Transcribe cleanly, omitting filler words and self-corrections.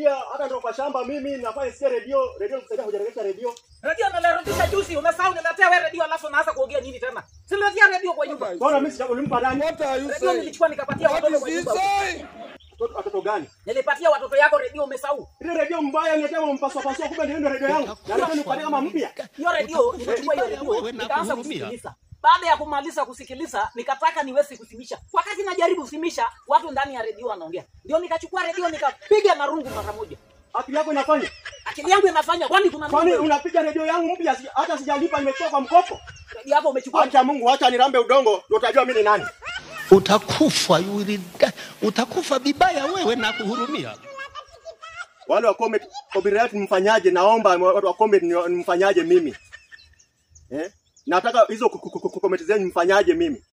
kunisaidia hata ndio kwa shamba mimi nafanya sikia radio kusaidia kujerekesha radio. Radio nalirudisha juzi, umesahau niletea wewe radio alafu naanza kuongea nini tena? Siniletea radio kwa nyumba. Bwana mimi sikulimpa nani? Radio nilichukua nikapatia watoto kwa nyumba. Watoto gani? Nilipatia watoto yako radio umesahau. Ile radio mbaya niletea mpaswa kumbe ndio radio yangu. Na leo nipatie kama mpya. Hiyo radio nilichukua hiyo radio nikaanza kusikiliza. Baada ya kumaliza kusikiliza, nikataka niweze kusimisha. Wakati najaribu kusimisha, watu ndani ya radio wanaongea. Ndio nikachukua radio nikapiga na rungu mara moja. Akili yako inafanya? Akili yangu inafanya. Kwani kuna nini? Kwani unapiga radio yangu mpya hata sijalipa nimetoka kwa mkopo? Radio yako umechukua. Acha Mungu, acha nirambe udongo, ndio utajua mimi ni nani. Utakufa utakufa bibaya wewe na kuhurumia. Wale wa comment copyright mfanyaje? Naomba watu wa comment mfanyaje mimi? Nataka hizo comment zenu mfanyaje mimi?